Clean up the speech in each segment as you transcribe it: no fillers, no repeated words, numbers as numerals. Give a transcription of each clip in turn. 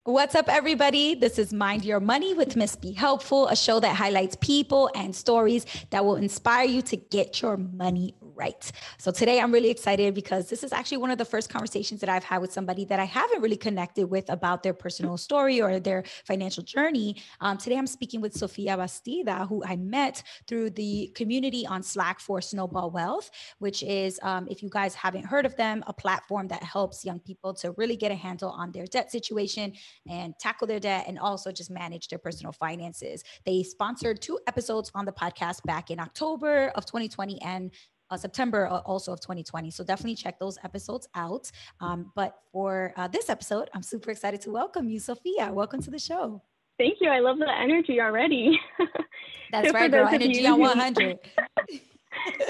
What's up, everybody? This is Mind Your Money with MissBeHelpful, a show that highlights people and stories that will inspire you to get your money right. So today I'm really excited because this is actually one of the first conversations that I've had with somebody that I haven't really connected with about their personal story or their financial journey. Today I'm speaking with Sofia Bastida, who I met through the community on Slack for Snowball Wealth, which is, if you guys haven't heard of them, a platform that helps young people to really get a handle on their debt situation and tackle their debt and also just manage their personal finances. They sponsored 2 episodes on the podcast back in October of 2020 and September also of 2020. So definitely check those episodes out. But for this episode, I'm super excited to welcome you, Sofia. Welcome to the show. Thank you. I love the energy already. That's right, girl. Energy on 100.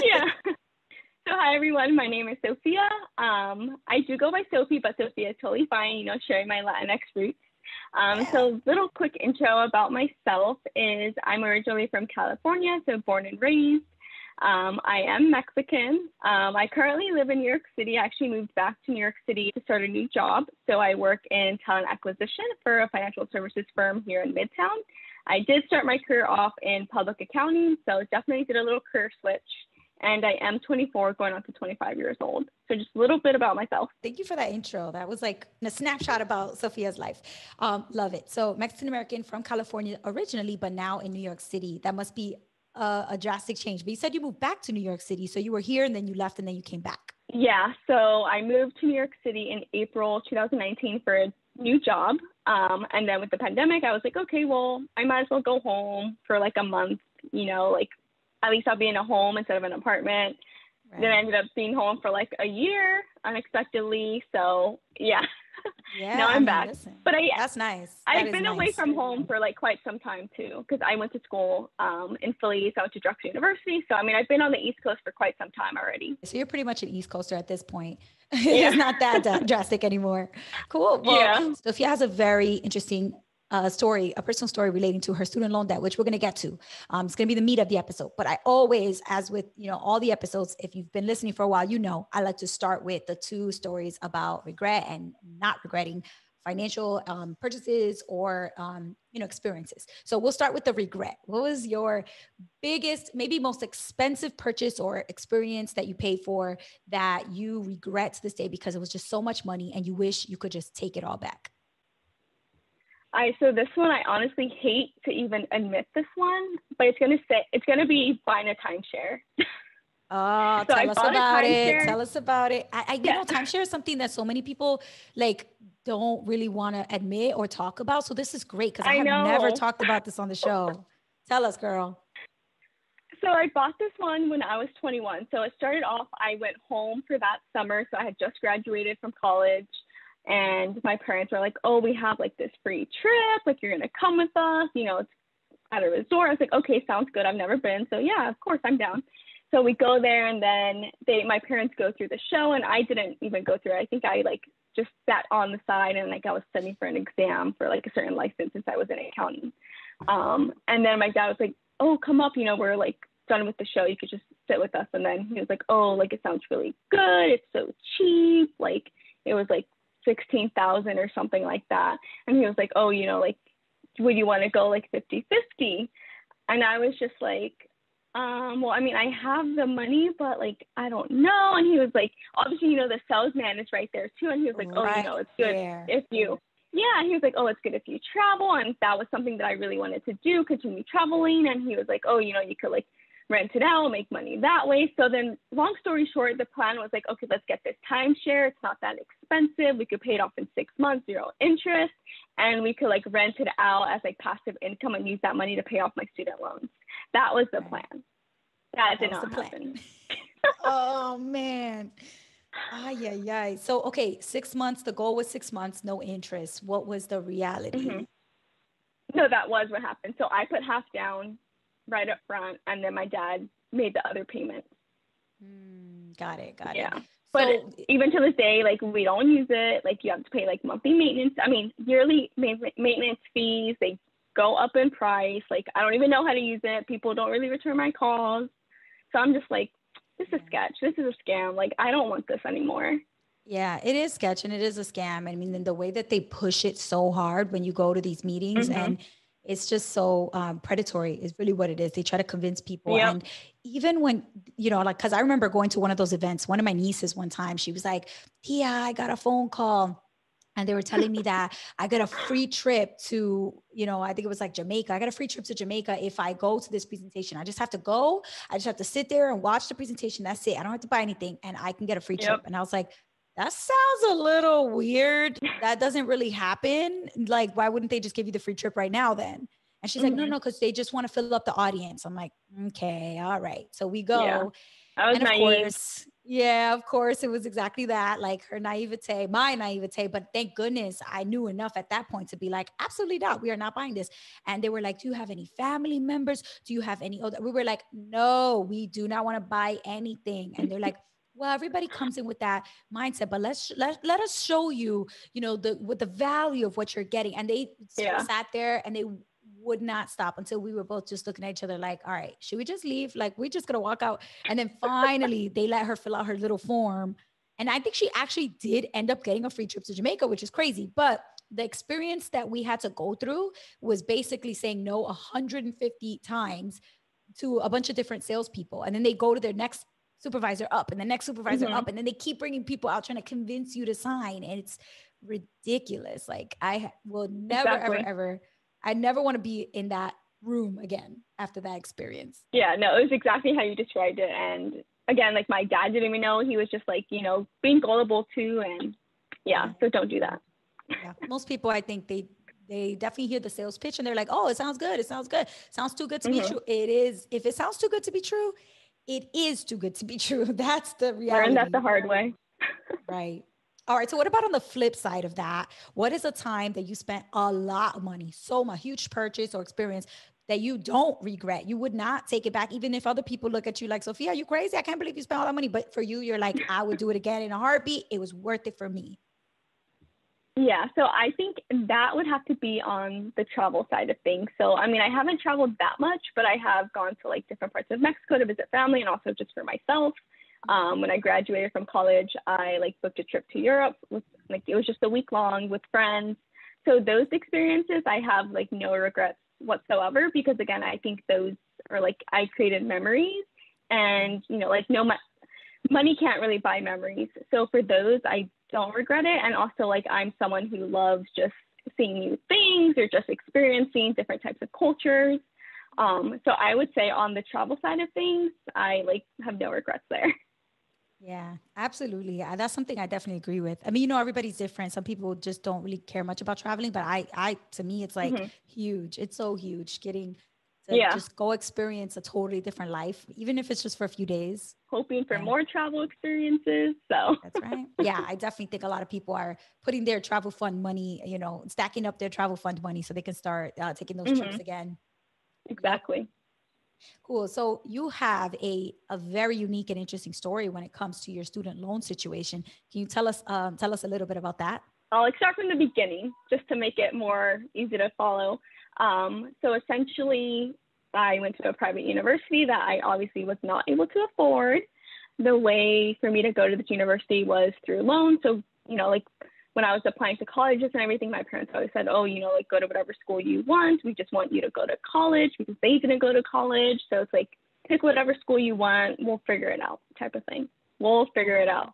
Yeah. So hi, everyone. My name is Sophia. I do go by Sophie, but Sophia is totally fine, sharing my Latinx roots. So little quick intro about myself is I'm originally from California, so born and raised. I am Mexican. I currently live in New York City. I actually moved back to New York City to start a new job. So I work in talent acquisition for a financial services firm here in Midtown. I did start my career off in public accounting, so definitely did a little career switch. And I am 24, going on to 25 years old. So just a little bit about myself. Thank you for that intro. That was like a snapshot about Sophia's life. Love it. So Mexican-American from California originally, but now in New York City. That must be a drastic change. But you said you moved back to New York City. So you were here and then you left and then you came back. Yeah. So I moved to New York City in April 2019 for a new job. And then with the pandemic, I was like, okay, well, I might as well go home for like a month, at least I'll be in a home instead of an apartment. Right. Then I ended up being home for like a year unexpectedly. So yeah, now I'm back. Listen, but that's nice. I've been away from home for like quite some time too, because I went to school in Philly, so I went to Drexel University. So I've been on the East Coast for quite some time already. So you're pretty much an East Coaster at this point. It's not that drastic anymore. Cool. Well, Sophia has a very interesting a personal story relating to her student loan debt, which we're going to get to. It's going to be the meat of the episode. But I always, as with, all the episodes, if you've been listening for a while, I like to start with the 2 stories about regret and not regretting financial purchases or, experiences. So we'll start with the regret. What was your biggest, maybe most expensive purchase or experience that you paid for that you regret to this day because it was just so much money and you wish you could just take it all back? So this one, I honestly hate to even admit this one, but it's going to be buying a timeshare. Oh, so tell us about it. Tell us about it. Timeshare is something that so many people don't really want to admit or talk about. So this is great because I have never talked about this on the show. Tell us, girl. So I bought this one when I was 21. So it started off, I went home for that summer. So I had just graduated from college. And my parents were like, oh, we have like this free trip. Like, you're going to come with us. It's at a resort. I was like, okay, sounds good. I've never been. So yeah, of course I'm down. So we go there and then my parents go through the show and I didn't even go through it. I think I just sat on the side and I was studying for an exam for a certain license since I was in accounting. And then my dad was like, oh, come up, we're done with the show. You could just sit with us. And then he was like, oh, it sounds really good. It's so cheap. It was 16,000 or something like that. And he was like, oh, would you want to go 50-50? And I was just like, well, I have the money, but I don't know. And he was like, obviously, the salesman is right there too. And he was like, it's good if you, he was like, oh, it's good if you travel. And that was something that I really wanted to do, continue traveling. And he was like, oh, you could rent it out, make money that way. So then long story short, the plan was okay, let's get this timeshare. It's not that expensive. We could pay it off in 6 months, 0 interest. And we could rent it out as passive income and use that money to pay off my student loans. That was the plan. That did not happen. Oh man. Yeah. So, okay. 6 months, the goal was 6 months, no interest. What was the reality? Mm-hmm. No, that was what happened. So I put half down right up front, and then my dad made the other payment. Got it. Yeah. But even to this day, we don't use it. You have to pay monthly maintenance. Yearly maintenance fees, they go up in price. I don't even know how to use it. People don't really return my calls. So I'm just this is sketch. This is a scam. I don't want this anymore. Yeah, it is sketch and it is a scam. I mean, then the way that they push it so hard when you go to these meetings Mm-hmm. and it's just so predatory is really what it is. They try to convince people. Yep. And even when, like, cause I remember going to one of those events, one of my nieces one time, she was like, Tia, I got a phone call. And they were telling me that I got a free trip to, I think it was like Jamaica. I got a free trip to Jamaica if I go to this presentation. I just have to go. I just have to sit there and watch the presentation. That's it. I don't have to buy anything and I can get a free trip. Yep. And I was like, that sounds a little weird. That doesn't really happen. Like, why wouldn't they just give you the free trip right now then? And she's like, no, Mm-hmm. no, because they just want to fill up the audience. I'm like, okay, all right. So we Yeah. go. I was And of naive. course, yeah, of course, it was exactly that, like her naivete, my naivete. But thank goodness I knew enough at that point to be like, absolutely not. We are not buying this. And they were like, do you have any family members? Do you have any other? We were like, no, we do not want to buy anything. And they're like, well, everybody comes in with that mindset, but let us show you, the value of what you're getting. And they Yeah. sat there and they would not stop until we were both just looking at each other like, all right, should we just leave? Like, we just gonna walk out. And then finally they let her fill out her little form. And I think she actually did end up getting a free trip to Jamaica, which is crazy. But the experience that we had to go through was basically saying no 150 times to a bunch of different salespeople. And then they go to their next supervisor up and the next supervisor Mm-hmm. up. And then they keep bringing people out trying to convince you to sign. And it's ridiculous. Like, I will never, Exactly. ever I never want to be in that room again after that experience. Yeah, no, it was exactly how you described it. And again, like my dad didn't even know. He was just like, being gullible too. And yeah, so don't do that. Yeah. Most people, I think they definitely hear the sales pitch and they're like, oh, it sounds good. It sounds good. Sounds too good to be Mm-hmm. true. It is. If it sounds too good to be true, it is too good to be true. That's the Learned that the reality. hard way. Right. All right. So what about on the flip side of that? What is a time that you spent a lot of money, so much huge purchase or experience that you don't regret? You would not take it back, even if other people look at you like, Sophia, you crazy? I can't believe you spent all that money. But for you, you're like, I would do it again in a heartbeat. It was worth it for me. Yeah, so I think that would have to be on the travel side of things. So, I mean, I haven't traveled that much, but I have gone to like different parts of Mexico to visit family and also just for myself. When I graduated from college, I like booked a trip to Europe with it was just a week long with friends. So those experiences, I have like no regrets whatsoever because again, I think those are like I created memories and like money can't really buy memories. So for those, I don't regret it. And also like I'm someone who loves just seeing new things or just experiencing different types of cultures. So I would say on the travel side of things, I like have no regrets there. Yeah, absolutely. Yeah, that's something I definitely agree with. I mean, everybody's different. Some people just don't really care much about traveling, but to me, it's like Mm-hmm. huge. It's so huge getting to Yeah. just go experience a totally different life, even if it's just for a few days. Hoping for Yeah, more travel experiences. So that's right. Yeah, I definitely think a lot of people are putting their travel fund money, stacking up their travel fund money so they can start taking those trips mm-hmm. again. Yep. Exactly. Cool. So you have a very unique and interesting story when it comes to your student loan situation. Can you tell us a little bit about that? I'll like start from the beginning just to make it more easy to follow. So essentially, I went to a private university that I obviously was not able to afford. The way for me to go to this university was through loans. So, like when I was applying to colleges and everything, my parents always said, oh, like go to whatever school you want. We just want you to go to college because they didn't go to college. So it's like, pick whatever school you want. We'll figure it out type of thing. We'll figure it out.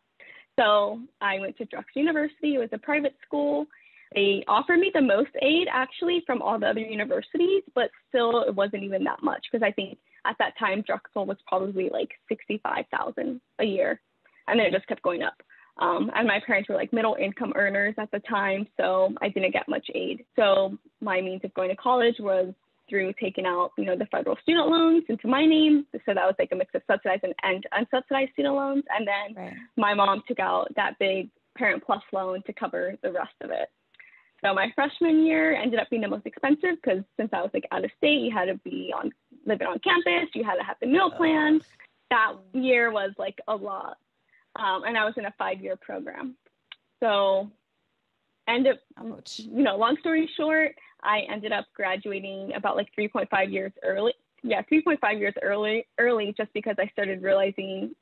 So I went to Drexel University. It was a private school. They offered me the most aid actually from all the other universities, but still it wasn't even that much because I think at that time Drexel was probably like $65,000 a year, and then it just kept going up. And my parents were like middle income earners at the time, so I didn't get much aid. So my means of going to college was through taking out, the federal student loans into my name. So that was like a mix of subsidized and unsubsidized student loans. And then my mom took out that big Parent Plus loan to cover the rest of it. So my freshman year ended up being the most expensive because since I was like out of state, you had to be living on campus, you had to have the meal plan. That year was like a lot. And I was in a 5-year program. So long story short, I ended up graduating about like 3.5 years early. Yeah, 3.5 years early just because I started realizing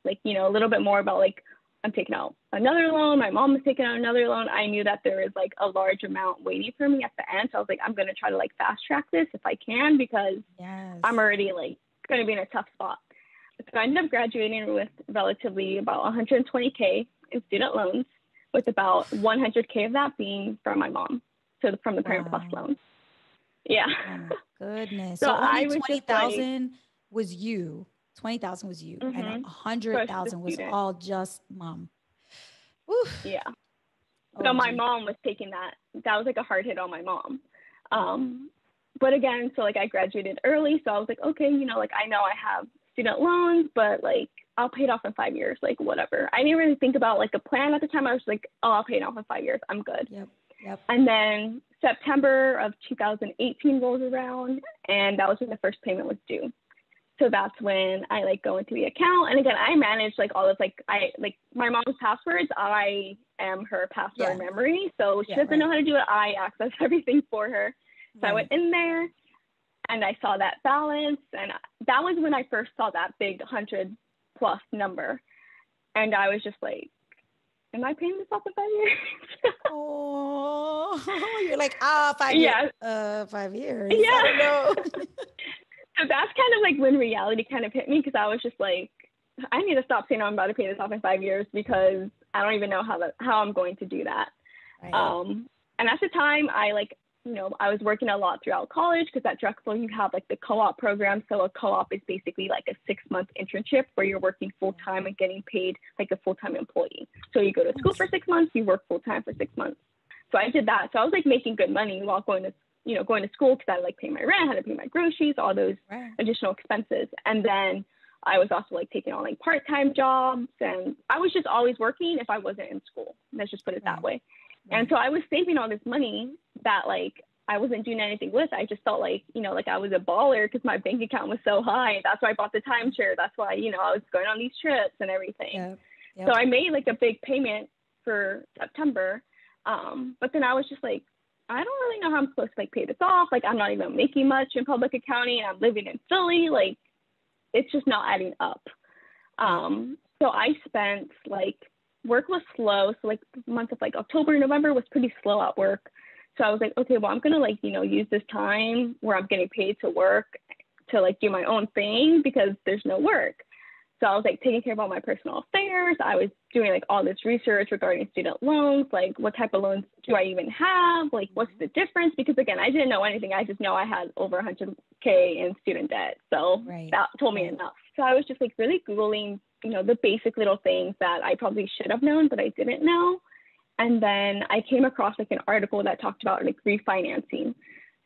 like, a little bit more about like I'm taking out another loan. My mom was taking out another loan. I knew that there was like a large amount waiting for me at the end. So I was like, I'm going to try to like fast track this if I can, because I'm already like going to be in a tough spot. So I ended up graduating with relatively about 120K in student loans, with about 100K of that being from my mom. So from the Parent Plus loan. Yeah. Oh, goodness. So only I was 20,000 was you. 20,000 was you, and 100,000 was all just mom. Oof. Yeah. So my mom was taking that. That was like a hard hit on my mom. But again, so like I graduated early, so I was like, okay, you know, like I know I have student loans, but like I'll pay it off in 5 years, like whatever. I didn't really think about like a plan at the time. I was like, oh, I'll pay it off in 5 years. I'm good. Yep. And then September of 2018 rolls around, and that was when the first payment was due. So that's when I like go into the account. And again, I manage like all of like my mom's passwords. I am her password memory. So she doesn't know how to do it. I access everything for her. So I went in there and I saw that balance. And that was when I first saw that big 100+ number. And I was just like, am I paying this off in 5 years? Oh, you're like, 5 years. 5 years. Yeah. I don't know. So that's kind of like when reality kind of hit me, because I was just like, I need to stop saying I'm about to pay this off in 5 years, because I don't even know how I'm going to do that. Right. And at the time, I was working a lot throughout college, because at Drexel you have like the co-op program. So a co-op is basically like a 6-month internship where you're working full time and getting paid like a full-time employee. So you go to school for 6 months, you work full time for 6 months. So I did that. So I was like making good money while going to school, because I like pay my rent, had to pay my groceries, all those additional expenses. And then I was also like taking on like part-time jobs, and I was just always working if I wasn't in school. Let's just put it that way. And so I was saving all this money that like I wasn't doing anything with. I just felt like, like I was a baller because my bank account was so high. That's why I bought the timeshare. That's why, I was going on these trips and everything. Yep. So I made like a big payment for September. But then I was just like, I don't really know how I'm supposed to like pay this off. Like, I'm not even making much in public accounting. I'm living in Philly. Like, it's just not adding up. So I spent like, work was slow. So like the month of like October, November was pretty slow at work. So I was like, okay, well, I'm going to like, use this time where I'm getting paid to work to like do my own thing, because there's no work. So I was like taking care of all my personal affairs. I was doing like all this research regarding student loans, like what type of loans do I even have? Like, what's the difference? Because again, I didn't know anything. I just know I had over 100K in student debt. So that told me enough. So I was just like really Googling, the basic little things that I probably should have known, but I didn't know. And then I came across like an article that talked about like refinancing.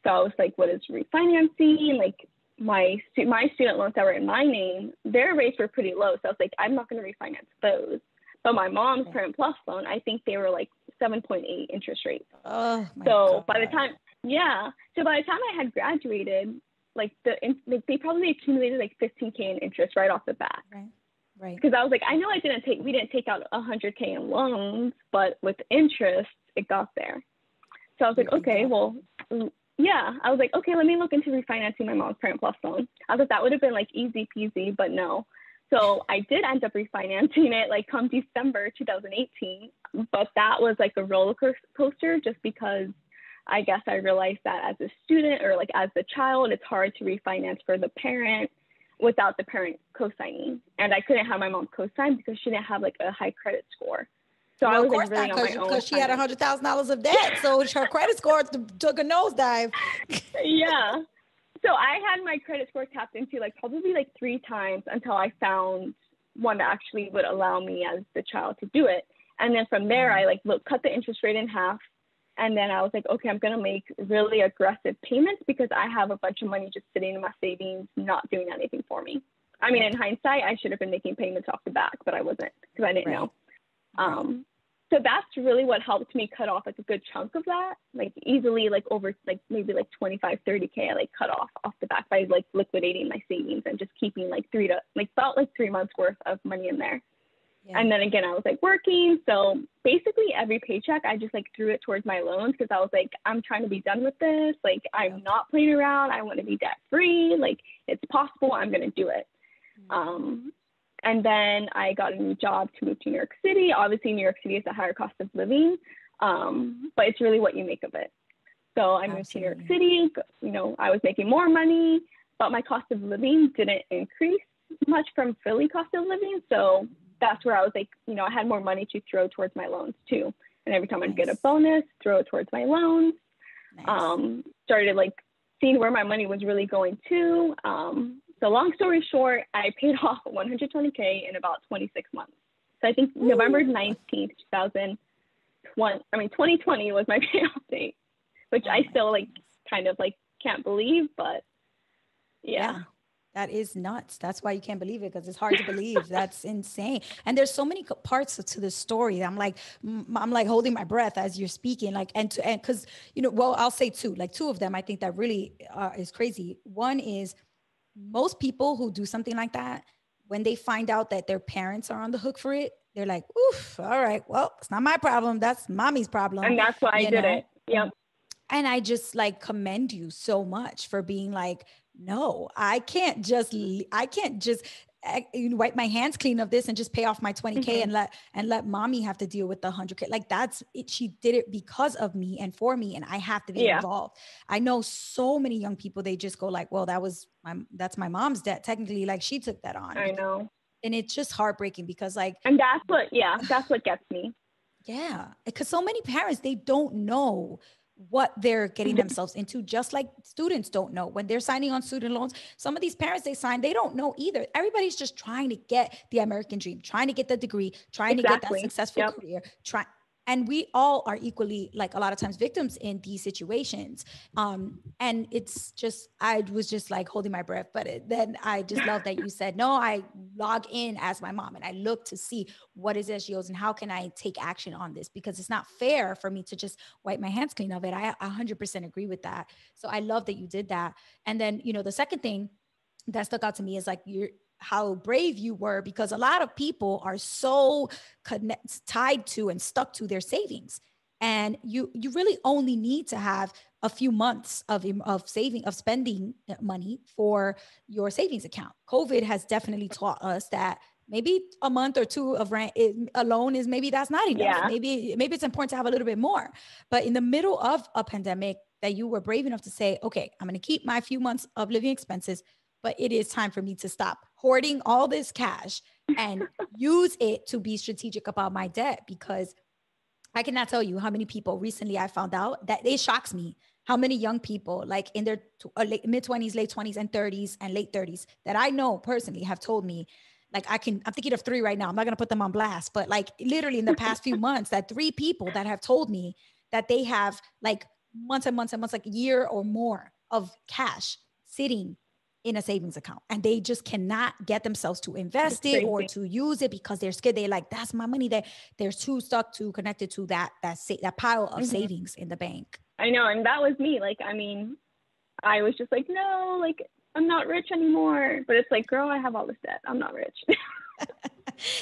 So I was like, what is refinancing? Like, my student loans that were in my name, their rates were pretty low. So I was like, I'm not going to refinance those. But my mom's Parent Plus loan, I think they were like 7.8 interest rates. Oh, so by the time I had graduated, like they probably accumulated like 15K in interest right off the bat. Right. Because I was like, I know we didn't take out 100K in loans, but with interest, it got there. So I was like, okay, well. Yeah, I was like, okay, let me look into refinancing my mom's Parent Plus loan. I thought that would have been like easy peasy, but no. So I did end up refinancing it like come December 2018, but that was like a roller coaster, just because I guess I realized that as a student or like as a child, it's hard to refinance for the parent without the parent co-signing. And I couldn't have my mom co-sign because she didn't have like a high credit score. So I was like really on my own. Because she had $100,000 of debt, so her credit score took a nosedive. Yeah. So I had my credit score tapped into like probably like 3 times until I found one that actually would allow me as the child to do it. And then from there, I like cut the interest rate in half. And then I was like, okay, I'm going to make really aggressive payments, because I have a bunch of money just sitting in my savings, not doing anything for me. I mean, in hindsight, I should have been making payments off the back, but I wasn't, because I didn't know. So that's really what helped me cut off like a good chunk of that, like easily, like over like maybe like 25, 30K, I like cut off the back by like liquidating my savings and just keeping like 3 months worth of money in there. Yeah. And then again, I was like working. So basically every paycheck, I just like threw it towards my loans, because I was like, I'm trying to be done with this. Like, I'm not playing around. I want to be debt free. Like, it's possible. I'm going to do it. And then I got a new job to move to New York City. Obviously, New York City is a higher cost of living, but it's really what you make of it. So I moved to New York City. You know, I was making more money, but my cost of living didn't increase much from Philly cost of living. So that's where I was like, you know, I had more money to throw towards my loans too. And every time I'd get a bonus, throw it towards my loans. Started like seeing where my money was really going to. So long story short, I paid off $120K in about 26 months. So I think November 19th, 2020 was my payoff date, which I still like kind of like can't believe, but yeah. That is nuts. That's why you can't believe it, because it's hard to believe. That's insane. And there's so many parts to the story. I'm like holding my breath as you're speaking, like end to end. Because, you know, well, I'll say two of them I think that really is crazy. One is most people who do something like that, when they find out that their parents are on the hook for it, they're like, oof, all right, well, it's not my problem. That's mommy's problem. And that's why I did it. Yep. And I just like commend you so much for being like, no, I can't just wipe my hands clean of this and just pay off my 20K and let mommy have to deal with the 100K. Like that's it. She did it because of me and for me, and I have to be involved. I know so many young people, they just go like, well, that's my mom's debt. Technically, like she took that on. I know. And it's just heartbreaking because like, and that's what gets me. Yeah. Because so many parents, they don't know what they're getting themselves into, just like students don't know when they're signing on student loans. Some of these parents they don't know either. Everybody's just trying to get the American dream, trying to get the degree, trying to get that successful career, and we all are equally, like a lot of times, victims in these situations. And it's just, I was just like holding my breath, but then I just love that you said, no, I log in as my mom and I look to see what is it she owes and how can I take action on this? Because it's not fair for me to just wipe my hands clean of it. I 100% agree with that. So I love that you did that. And then, you know, the second thing that stuck out to me is like how brave you were, because a lot of people are so tied to and stuck to their savings. And you really only need to have a few months of spending money for your savings account. COVID has definitely taught us that maybe a month or two of rent alone is maybe that's not enough. Yeah. Maybe it's important to have a little bit more. But in the middle of a pandemic, that you were brave enough to say, okay, I'm going to keep my few months of living expenses, but it is time for me to stop hoarding all this cash and use it to be strategic about my debt. Because I cannot tell you how many people recently I found out that it shocks me how many young people like in their mid-20s, late 20s and 30s and late 30s that I know personally have told me, like I'm thinking of 3 right now. I'm not going to put them on blast, but like literally in the past few months, that 3 people that have told me that they have like months and months and months, like a year or more of cash sitting in a savings account, and they just cannot get themselves to invest it or to use it because they're scared. They're like, that's my money. They're too connected to that pile of savings in the bank. I know. And that was me. Like, I mean, I was just like, no, like I'm not rich anymore, but it's like, girl, I have all this debt. I'm not rich.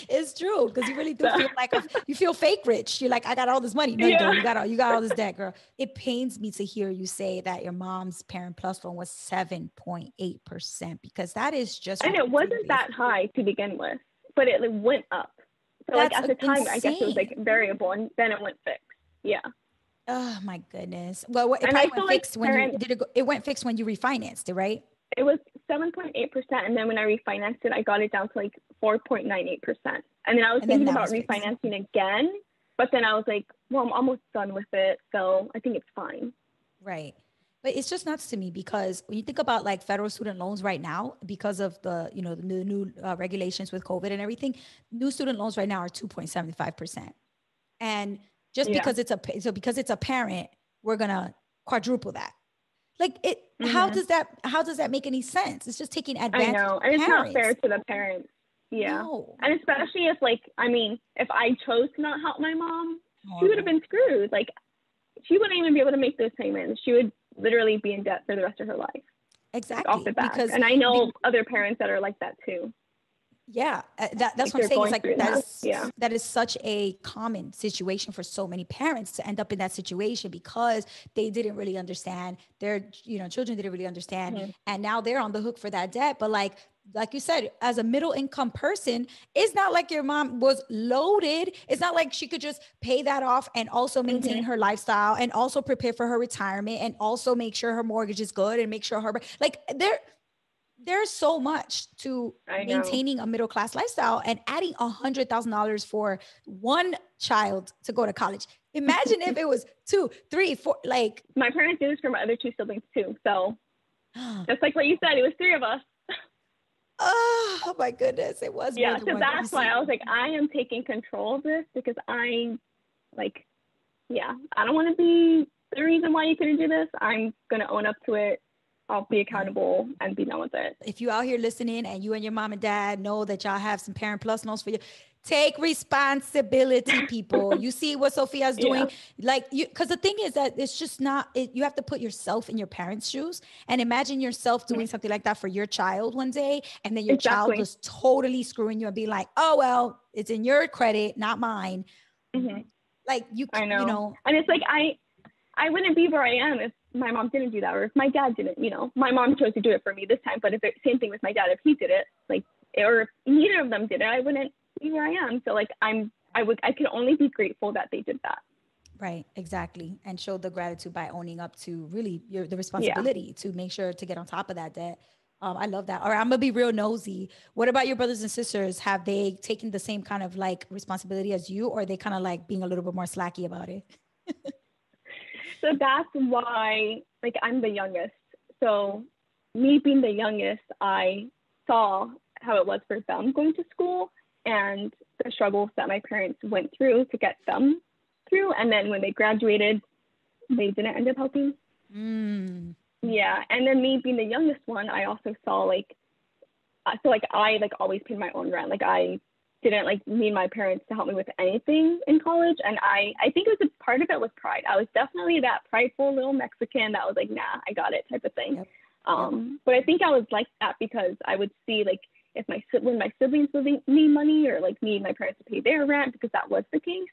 It's true, because you really do feel like you feel fake rich. You're like, I got all this money. No, you don't. You got all this debt, girl. It pains me to hear you say that your mom's Parent Plus loan was 7.8%, because that is just. And it wasn't that high to begin with, but it went up. So like at the time, insane. I guess it was like variable, and then it went fixed. Yeah. Oh my goodness. Well, it probably went fixed when it went fixed when you refinanced it, right? It was 7.8%, and then when I refinanced it, I got it down to like 4.98%. And then I was thinking about refinancing again, but then I was like, well, I'm almost done with it, so I think it's fine. Right. But it's just nuts to me, because when you think about like federal student loans right now, because of the new regulations with COVID and everything, new student loans right now are 2.75%. And just because it's a parent, we're gonna quadruple that. Like it, how does that make any sense? It's just taking advantage. I know, and it's not fair to the parents. Yeah, no. And especially if if I chose to not help my mom, she would have been screwed. Like she wouldn't even be able to make those payments. She would literally be in debt for the rest of her life. Exactly. Off the bat. And I know other parents that are like that too. Yeah, that's what I'm saying. It's like that is such a common situation for so many parents to end up in that situation, because they didn't really understand, their children didn't really understand, and now they're on the hook for that debt. But like like you said, as a middle income person, it's not like your mom was loaded. It's not like she could just pay that off and also maintain her lifestyle and also prepare for her retirement and also make sure her mortgage is good and make sure her, like there's so much to maintaining a middle class lifestyle and adding $100,000 for one child to go to college. Imagine if it was 2, 3, 4, like my parents do this for my other 2 siblings too. So just like what you said, it was 3 of us. Oh my goodness. It was. Yeah. So that's why I was like, I am taking control of this because I don't want to be the reason why you couldn't do this. I'm going to own up to it. I'll be accountable and be done with it. If you out here listening and you and your mom and dad know that y'all have some Parent Plus loans for you, take responsibility, people. You see what Sophia's doing? Like because the thing is that it's just not, you have to put yourself in your parents' shoes and imagine yourself doing something like that for your child one day. And then your child was totally screwing you and be like, oh, well, it's in your credit, not mine. Like I know. You know, and it's like, I wouldn't be where I am if my mom didn't do that, or if my dad didn't, my mom chose to do it for me this time, but if same thing with my dad, if he did it, or if neither of them did it, I wouldn't be where I am. So I can only be grateful that they did that. Right. Exactly. And show the gratitude by owning up to really the responsibility to make sure to get on top of that debt. I love that. All right, I'm gonna be real nosy. What about your brothers and sisters? Have they taken the same kind of like responsibility as you, or are they kind of like being a little bit more slacky about it? So that's why, I'm the youngest. So me being the youngest, I saw how it was for them going to school and the struggles that my parents went through to get them through. And then when they graduated, they didn't end up helping. Yeah. And then me being the youngest one, I also saw I always paid my own rent. I didn't need my parents to help me with anything in college. And I think it was a part of it was pride. I was definitely that prideful little Mexican that was like, nah, I got it type of thing. But I think I was like that because I would see if when my siblings would need money or need my parents to pay their rent, because that was the case,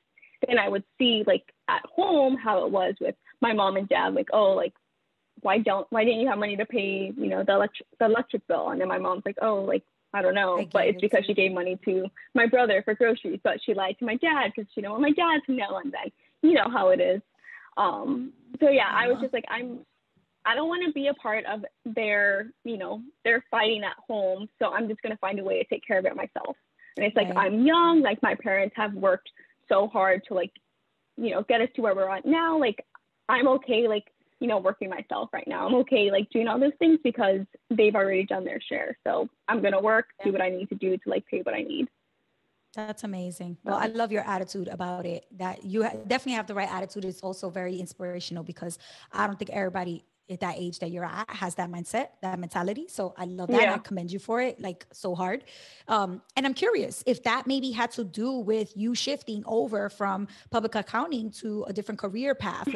then I would see at home how it was with my mom and dad, why didn't you have money to pay, the electric bill? And then my mom's like, oh, I don't know, but it's because she gave money to my brother for groceries, but she lied to my dad because she didn't want my dad to know. And then, you know how it is. So yeah, I was just I don't want to be a part of their fighting at home. So I'm just going to find a way to take care of it myself. And it's I'm young, my parents have worked so hard to get us to where we're at now. I'm okay, working myself right now. I'm okay, doing all those things because they've already done their share. So I'm going to work, do what I need to do to pay what I need. That's amazing. Well, I love your attitude about it, that you definitely have the right attitude. It's also very inspirational because I don't think everybody at that age that you're at has that mindset, that mentality. So I love that. Yeah. I commend you for it, so hard. And I'm curious if that maybe had to do with you shifting over from public accounting to a different career path,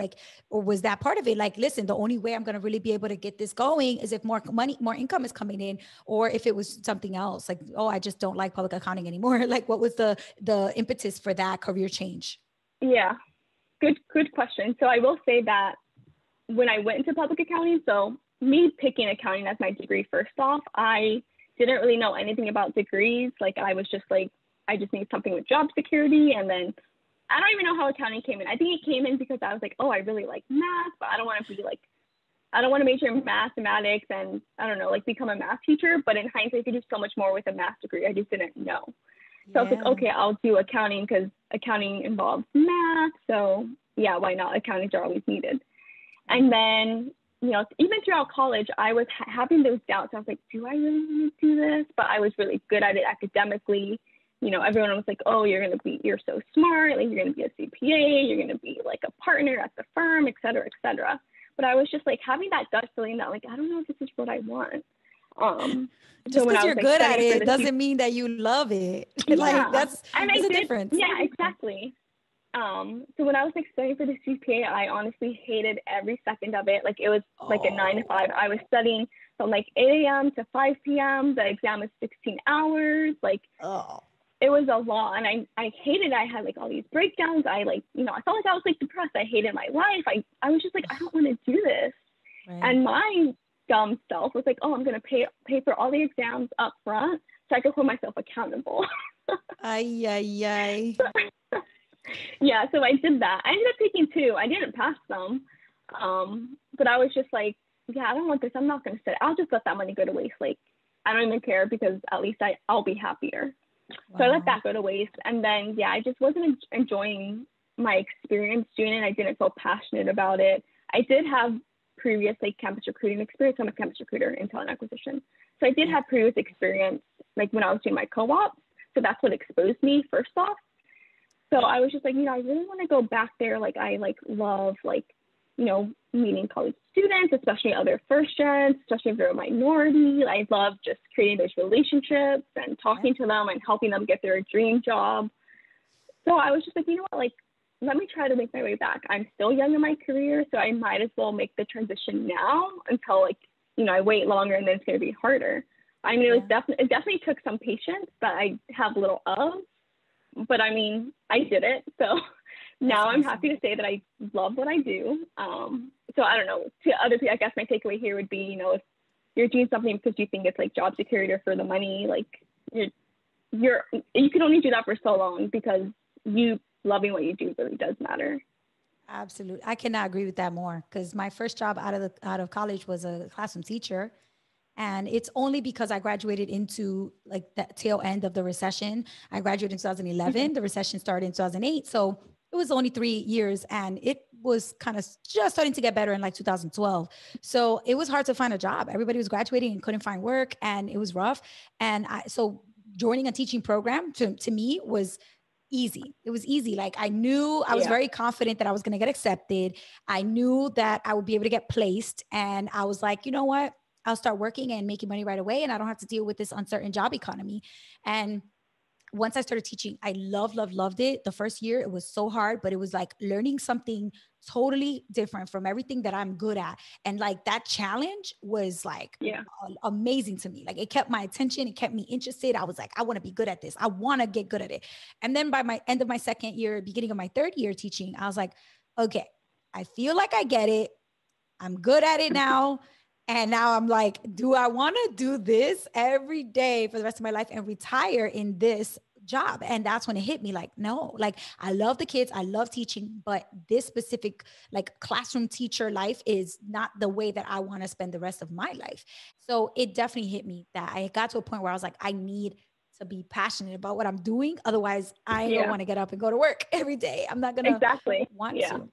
or was that part of it? Listen, the only way I'm going to really be able to get this going is if more money, more income is coming in, or if it was something else, oh, I just don't like public accounting anymore. What was the impetus for that career change? Yeah, good question. So I will say that when I went into public accounting, so me picking accounting as my degree first off, I didn't really know anything about degrees. I was just I just need something with job security. And then I don't even know how accounting came in. I think it came in because I was oh, I really like math, but I don't want to be I don't want to major in mathematics and I don't know, become a math teacher. But in hindsight, you could do so much more with a math degree. I just didn't know. So I was okay, I'll do accounting because accounting involves math. So yeah, why not? Accountants are always needed. And then, even throughout college, I was having those doubts. I was do I really want to do this? But I was really good at it academically. Everyone was oh, you're so smart. You're going to be a CPA. You're going to be a partner at the firm, et cetera, et cetera. But I was just having that gut feeling that I don't know if this is what I want. Just because you're good at it doesn't mean that you love it. That's a difference. Yeah, exactly. So when I was studying for the CPA, I honestly hated every second of it. It was a 9 to 5. I was studying from 8 a.m. to 5 p.m. The exam was 16 hours. It was a lot. And I hated it. I had all these breakdowns. I I felt I was depressed. I hated my life. I was just I don't want to do this. Right. And my dumb self was like, oh, I'm going to pay for all the exams up front so I could hold myself accountable. Ay, ay, ay. Yeah, so I did that. I ended up taking 2. I didn't pass them. But I was just like, yeah, I don't want this. I'm not going to sit. I'll just let that money go to waste. Like, I don't even care because at least I'll be happier. Wow. So I let that go to waste. And then, yeah, I just wasn't enjoying my experience doing it. I didn't feel passionate about it. I did have previous like campus recruiting experience. I'm a campus recruiter in talent acquisition. So I did have previous experience like when I was doing my co-op. So that's what exposed me first off. So I was just like, I really want to go back there. Like I love meeting college students, especially other first gens, especially if they're a minority. I love just creating those relationships and talking to them and helping them get their dream job. So I was just like, let me try to make my way back. I'm still young in my career, so I might as well make the transition now until I wait longer and then it's going to be harder. I mean, it definitely took some patience that I have little of, but I mean, I did it. So now I'm happy to say that I love what I do. So I don't know, to other people, I guess my takeaway here would be, if you're doing something because you think it's like job security or for the money, like you can only do that for so long because you loving what you do really does matter. Absolutely. I cannot agree with that more because my first job out of college was a classroom teacher. And it's only because I graduated into like the tail end of the recession. I graduated in 2011. The recession started in 2008. So it was only 3 years and it was kind of just starting to get better in like 2012. So it was hard to find a job. Everybody was graduating and couldn't find work and it was rough. And so joining a teaching program to me was easy. It was easy. Like I knew I was very confident that I was going to get accepted. I knew that I would be able to get placed. And I was like, you know what? I'll start working and making money right away. And I don't have to deal with this uncertain job economy. And once I started teaching, I loved it. The first year, it was so hard, but it was like learning something totally different from everything that I'm good at. And like that challenge was like amazing to me. Like it kept my attention. It kept me interested. I was like, I want to be good at this. I want to get good at it. And then by my end of my second year, beginning of my third year teaching, I was like, okay, I feel like I get it. I'm good at it now. And now I'm like, do I want to do this every day for the rest of my life and retire in this job? And that's when it hit me like, no, like I love the kids. I love teaching, but this specific like classroom teacher life is not the way that I want to spend the rest of my life. So it definitely hit me that I got to a point where I was like, I need to be passionate about what I'm doing. Otherwise I don't want to get up and go to work every day. I'm not going to want to.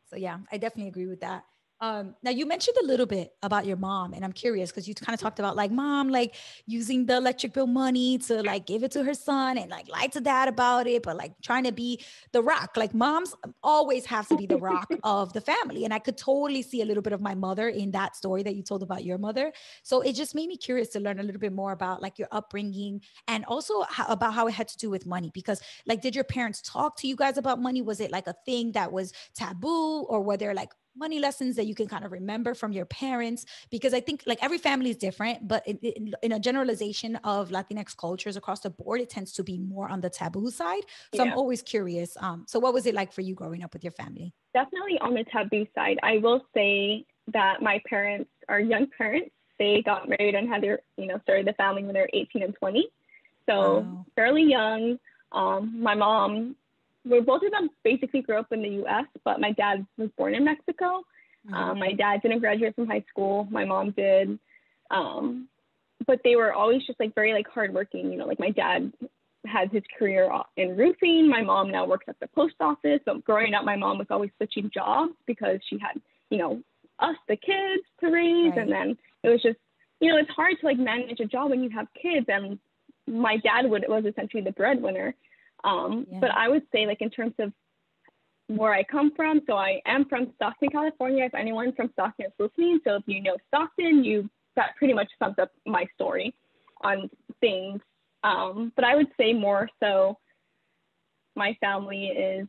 So yeah, I definitely agree with that. Now you mentioned a little bit about your mom and I'm curious because you kind of talked about like mom, like using the electric bill money to like give it to her son and like lie to dad about it, but like trying to be the rock, like moms always have to be the rock of the family. And I could totally see a little bit of my mother in that story that you told about your mother. So it just made me curious to learn a little bit more about like your upbringing and also about how it had to do with money, because like, did your parents talk to you guys about money? Was it like a thing that was taboo, or were there like money lessons that you can kind of remember from your parents? Because I think like every family is different, but in a generalization of Latinx cultures across the board, it tends to be more on the taboo side. So I'm always curious. So what was it like for you growing up with your family? Definitely on the taboo side. I will say that my parents are young parents. They got married and had their, started the family when they were 18 and 20. So fairly young. My mom, both of them basically grew up in the U.S., but my dad was born in Mexico. My dad didn't graduate from high school. My mom did. But they were always just like very like hardworking. Like my dad has his career in roofing. My mom now works at the post office. So growing up, my mom was always switching jobs because she had, us, the kids to raise. Right. And then it was just, it's hard to like manage a job when you have kids. And my dad was essentially the breadwinner. But I would say like in terms of where I come from, so I am from Stockton, California. If anyone from Stockton is listening, so if you know Stockton, that pretty much sums up my story on things. But I would say more so my family is,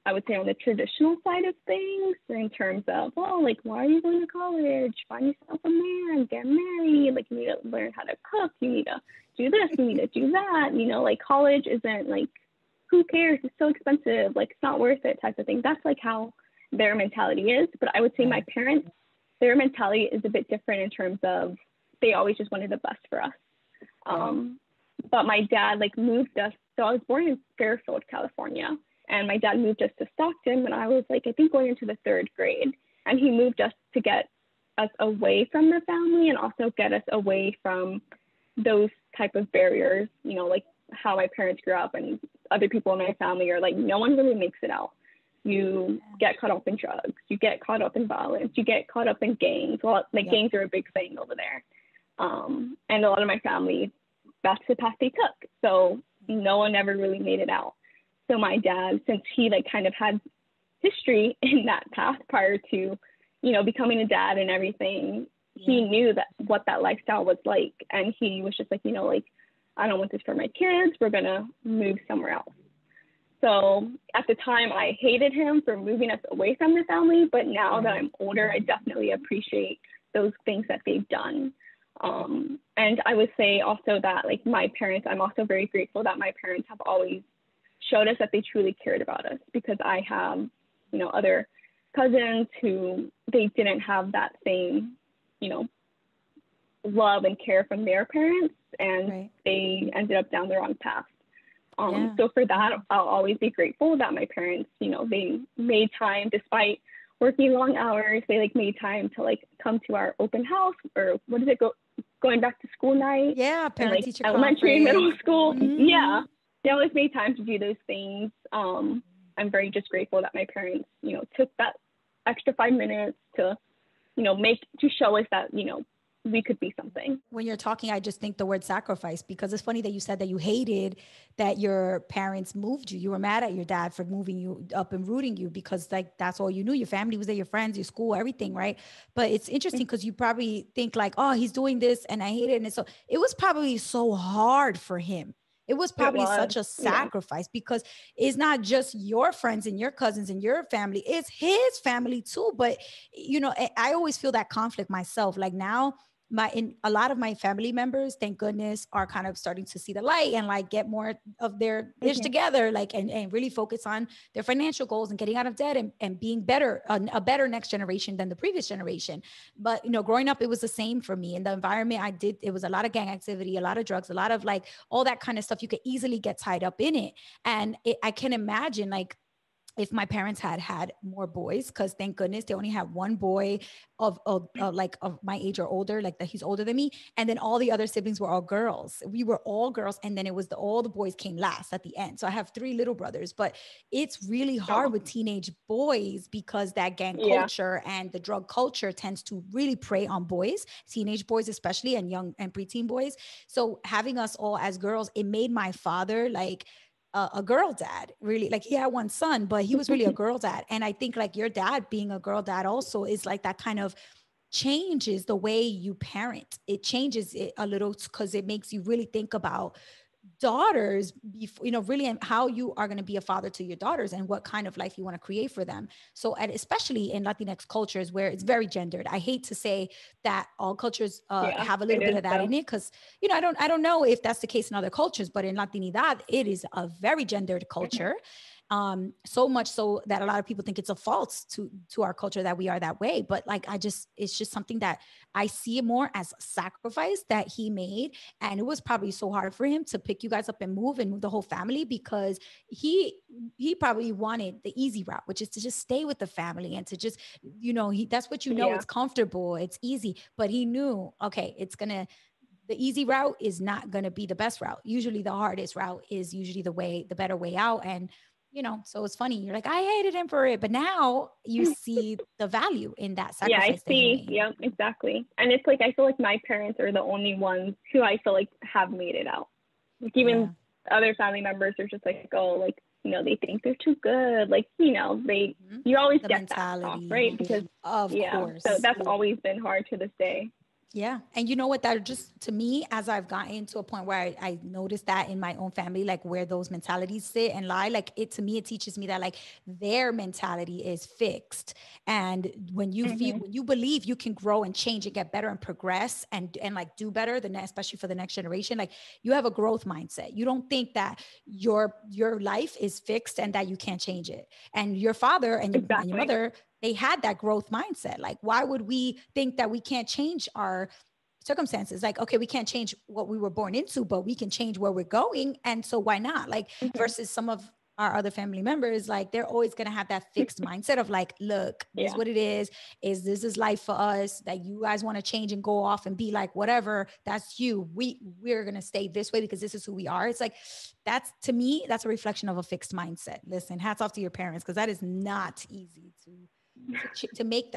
I would say, on the traditional side of things in terms of, like, why are you going to college? Find yourself a man, get married. Like, you need to learn how to cook. You need to do this. You need to do that. Like college isn't like, who cares? It's so expensive. Like, it's not worth it type of thing. That's like how their mentality is. But I would say my parents, their mentality is a bit different in terms of they always just wanted the best for us. But my dad like moved us. So I was born in Fairfield, California, and my dad moved us to Stockton when I was like, I think going into the 3rd grade. And he moved us to get us away from the family and also get us away from those type of barriers, you know, like how my parents grew up and other people in my family are like, no one really makes it out. You get caught up in drugs, you get caught up in violence, you get caught up in gangs. Well, like gangs are a big thing over there. And a lot of my family, that's the path they took. So no one ever really made it out. So my dad, since he like kind of had history in that path prior to, you know, becoming a dad and everything, he knew that what that lifestyle was like. And he was just like, you know, like, I don't want this for my kids. We're going to move somewhere else. So at the time I hated him for moving us away from the family, but now that I'm older, I definitely appreciate those things that they've done. And I would say also that like my parents, I'm also very grateful that my parents have always showed us that they truly cared about us, because I have, you know, other cousins who they didn't have that same, you know, love and care from their parents, and they ended up down the wrong path. So for that, I'll always be grateful that my parents, you know, they made time despite working long hours. They like made time to like come to our open house, or what is it, going back to school night? Yeah, parent teacher conference. Elementary, middle school. Yeah, they always made time to do those things. I'm very just grateful that my parents, you know, took that extra 5 minutes to, you know, to show us that, you know, we could be something. When you're talking, I just think the word sacrifice, because it's funny that you said that you hated that your parents moved you. You were mad at your dad for moving you up and rooting you, because like, that's all you knew. Your family was there, your friends, your school, everything. Right. But it's interesting because you probably think like, oh, he's doing this and I hate it. And so it was probably so hard for him. It was probably such a sacrifice, because it's not just your friends and your cousins and your family, it's his family too. But, you know, I always feel that conflict myself. Like now, a lot of my family members, thank goodness, are kind of starting to see the light and like get more of their ish together, like, and really focus on their financial goals and getting out of debt and being better, a better next generation than the previous generation. But, you know, growing up, it was the same for me. In the environment I did, it was a lot of gang activity, a lot of drugs, a lot of like all that kind of stuff. You could easily get tied up in it. And I can imagine like, if my parents had more boys, because thank goodness they only had one boy of my age or older, like that he's older than me. And then all the other siblings were all girls. We were all girls. And then it was all the boys came last at the end. So I have 3 little brothers, but it's really hard with teenage boys, because that gang culture and the drug culture tends to really prey on boys, teenage boys, especially, and young and preteen boys. So having us all as girls, it made my father like a girl dad, really. Like he had one son, but he was really a girl dad. And I think like your dad being a girl dad also is like that kind of changes the way you parent. It changes it a little, because it makes you really think about daughters, you know, really, and how you are going to be a father to your daughters and what kind of life you want to create for them. So, and especially in Latinx cultures where it's very gendered. I hate to say that all cultures have a little bit of that in it, because, you know, I don't know if that's the case in other cultures, but in Latinidad, it is a very gendered culture. So much so that a lot of people think it's a fault to our culture that we are that way. But like, it's just something that I see more as a sacrifice that he made. And it was probably so hard for him to pick you guys up and move the whole family, because he probably wanted the easy route, which is to just stay with the family and to just, you know, that's what, you know, it's comfortable, it's easy, but he knew, okay, the easy route is not going to be the best route. Usually the hardest route is usually the better way out. And, you know, so it's funny. You're like, I hated him for it, but now you see the value in that sacrifice. Yeah, I see. Yeah, exactly. And it's like, I feel like my parents are the only ones who I feel like have made it out. Like even other family members are just like, oh, like, you know, they think they're too good. Like, you know, you always get that off, right? Because of course. So that's always been hard to this day. Yeah. And you know what, that just, to me, as I've gotten to a point where I noticed that in my own family, like where those mentalities sit and lie, like to me, it teaches me that like their mentality is fixed. And when you feel, when you believe you can grow and change and get better and progress and like do better, especially for the next generation, like you have a growth mindset. You don't think that your life is fixed and that you can't change it. And your father and your mother they had that growth mindset. Like, why would we think that we can't change our circumstances? Like, okay, we can't change what we were born into, but we can change where we're going. And so why not? Like, versus some of our other family members, like they're always going to have that fixed mindset of like, look, this is what it is this is life for us, that you guys want to change and go off and be like, whatever, that's you. We're going to stay this way because this is who we are. It's like, that's, to me, that's a reflection of a fixed mindset. Listen, hats off to your parents, because that is not easy to make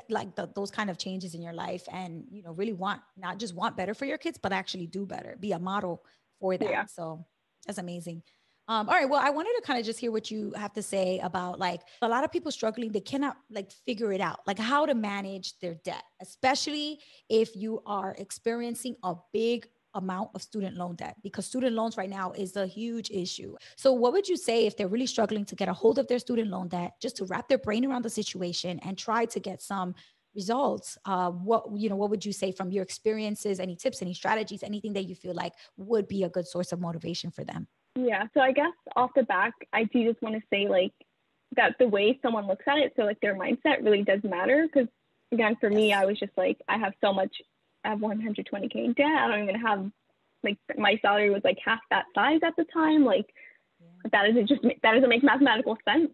those kind of changes in your life, and, you know, really not just want better for your kids, but actually do better, be a model for that. Yeah. So that's amazing. All right. Well, I wanted to kind of just hear what you have to say about, like, a lot of people struggling, they cannot like figure it out, like how to manage their debt, especially if you are experiencing a big amount of student loan debt, because student loans right now is a huge issue. So what would you say if they're really struggling to get a hold of their student loan debt, just to wrap their brain around the situation and try to get some results? What would you say from your experiences? Any tips, any strategies, anything that you feel like would be a good source of motivation for them? Yeah. So I guess off the back, I do just want to say, like, that the way someone looks at it, so like their mindset really does matter. Because again, for me, I was just like, I have 120K in debt. I don't even have, like, my salary was like half that size at the time. Like, that doesn't make mathematical sense.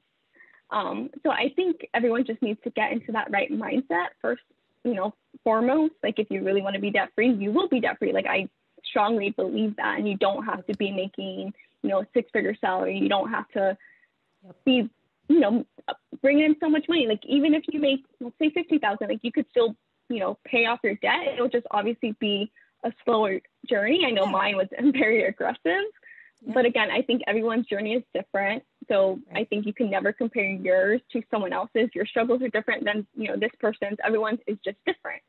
So I think everyone just needs to get into that right mindset first, foremost. Like, if you really want to be debt free, you will be debt free. Like, I strongly believe that. And you don't have to be making, a 6-figure salary. You don't have to be, bringing in so much money. Like, even if you make, let's say 50,000, like, you could still, pay off your debt. It'll just obviously be a slower journey. I know mine was very aggressive, but again, I think everyone's journey is different. So I think you can never compare yours to someone else's. Your struggles are different than, this person's. Everyone's is just different.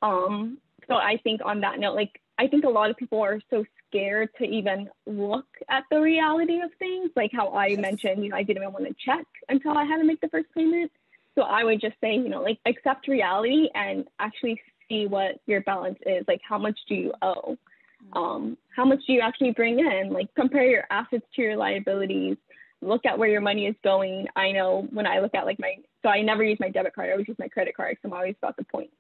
So I think on that note, like, I think a lot of people are so scared to even look at the reality of things. Like how I mentioned, I didn't even want to check until I had to make the first payment. So I would just say, like, accept reality and actually see what your balance is. Like, how much do you owe? How much do you actually bring in? Like, compare your assets to your liabilities. Look at where your money is going. I know when I look at so I never use my debit card. I always use my credit card because I'm always about the points.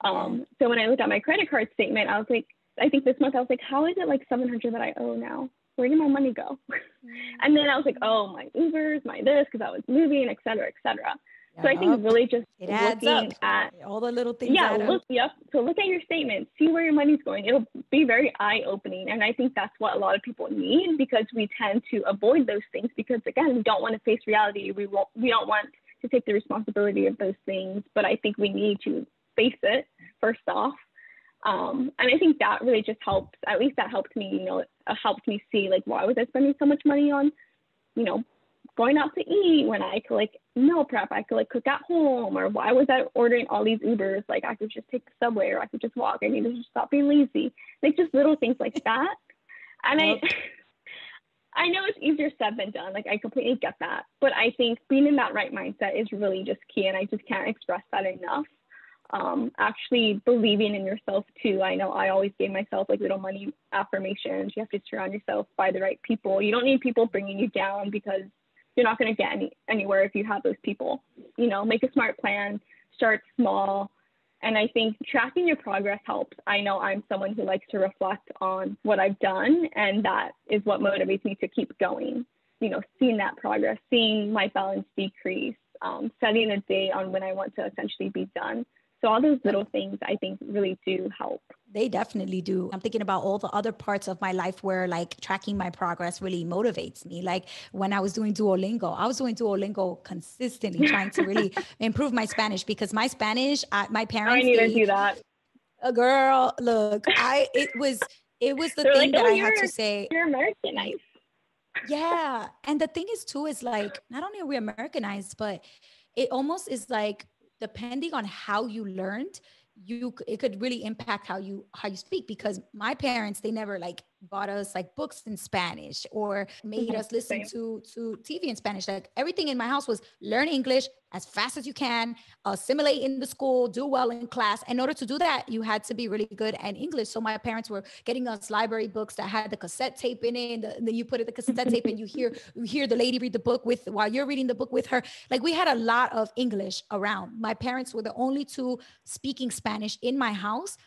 So when I looked at my credit card statement, I was like, I think this month I was like, how is it like $700 that I owe now? Where did my money go? And then I was like, oh, my Ubers, my this, because I was moving, et cetera, et cetera. So I think really just looking at all the little things. So look at your statement, see where your money's going. It'll be very eye-opening. And I think that's what a lot of people need, because we tend to avoid those things because, again, we don't want to face reality. We don't want to take the responsibility of those things. But I think we need to face it first off. And I think that really just helps. At least that helped me, helped me see, like, why was I spending so much money on, going out to eat when I could, like, meal prep, I could, like, cook at home? Or why was I ordering all these Ubers? Like, I could just take the subway, or I could just walk. I need to just stop being lazy. Like, just little things like that. And I know it's easier said than done. Like, I completely get that. But I think being in that right mindset is really just key. And I just can't express that enough. Actually believing in yourself too. I know I always gave myself, like, little money affirmations. You have to surround yourself by the right people. You don't need people bringing you down, because you're not going to get anywhere if you have those people. Make a smart plan, start small. And I think tracking your progress helps. I know I'm someone who likes to reflect on what I've done, and that is what motivates me to keep going. Seeing that progress, seeing my balance decrease, setting a date on when I want to essentially be done. So all those little things, I think, really do help. They definitely do. I'm thinking about all the other parts of my life where, like, tracking my progress really motivates me. Like when I was doing Duolingo consistently, trying to really improve my Spanish, because my Spanish, my parents. I need to do that. Girl, look, it was the They're thing like, that I had to say. You're Americanized. Yeah. And the thing is too, is like, not only are we Americanized, but it almost is like, depending on how you learned, it could really impact how you speak. Because my parents, they never like bought us like books in Spanish or made us listen Same. to TV in Spanish. Like everything in my house was learn English as fast as you can, assimilate in the school, do well in class. In order to do that, you had to be really good at English. So my parents were getting us library books that had the cassette tape in it. And then you put it the cassette tape and you hear the lady read the book with while you're reading the book with her. Like we had a lot of English around. My parents were the only two speaking Spanish in my house.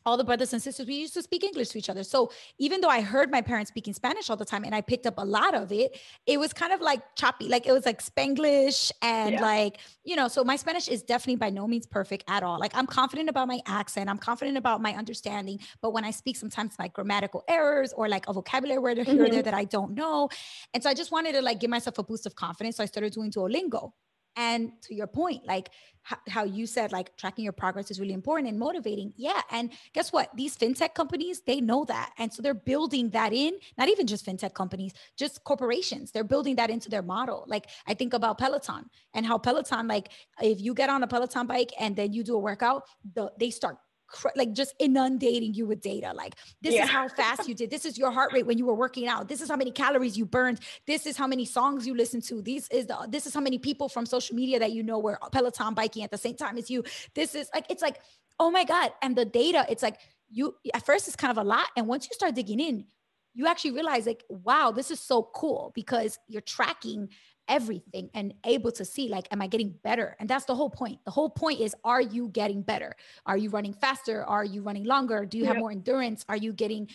All the brothers and sisters, we used to speak English to each other. So even though I heard my parents speaking Spanish all the time and I picked up a lot of it, it was kind of like choppy. Like it was like Spanglish and like, so my Spanish is definitely by no means perfect at all. Like I'm confident about my accent. I'm confident about my understanding. But when I speak, sometimes like grammatical errors or like a vocabulary word here or there that I don't know. And so I just wanted to like give myself a boost of confidence. So I started doing Duolingo. And to your point, like how you said, like tracking your progress is really important and motivating. Yeah. And guess what? These fintech companies, they know that. And so they're building that in, not even just fintech companies, just corporations. They're building that into their model. Like I think about Peloton and how Peloton, like if you get on a Peloton bike and then you do a workout, they start like just inundating you with data. Like this is how fast you did. This is your heart rate when you were working out. This is how many calories you burned. This is how many songs you listened to. This is how many people from social media that you know were Peloton biking at the same time as you. This is like, it's like, oh my God. And the data, it's like you, at first it's kind of a lot. And once you start digging in, you actually realize like, wow, this is so cool because you're tracking everything and able to see like, am I getting better? And that's the whole point. The whole point is, are you getting better? Are you running faster? Are you running longer? Do you have more endurance? Are you getting,